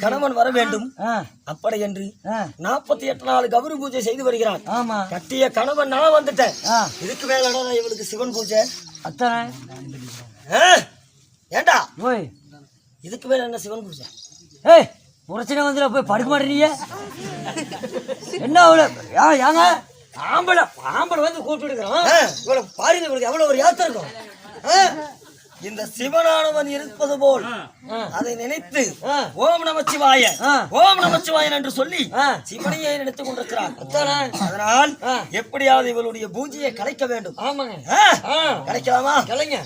கணவன் வர வேண்டும் அப்படி என்று 48 நாள் கௌரி பூஜை செய்து வருகிறான். கட்டிய கணவன் நான் வந்துட்டேன். இதுக்கு மேல இவளுக்கு சிவன் பூஜை அத்தனை ஏண்டா இதுக்கு மேல என்ன சிவன் பூஜை? பிரச்சனை வந்து போய் படுக்க மாட்டேறீங்க என்ன ஏங்க ஆம்பளை ஆம்பளை வந்து கூப்பிட்டுருக்கிறோம். இவ்வளவு பாருங்க இவளுக்கு எவ்வளவு ஒரு யாத்திரை இருக்கும். இந்த சிவனானவன் இருப்பது போல் அதை நினைத்து ஓம் நமச்சிவாய ஓம் நமச்சிவாயன் என்று சொல்லி சிவனையை நினைத்துக் கொண்டிருக்கிறான். அதனால் எப்படியாவது இவளுடைய பூஜையை கலைக்க வேண்டும். ஆமாங்க கலைக்கலாமா? கலைங்க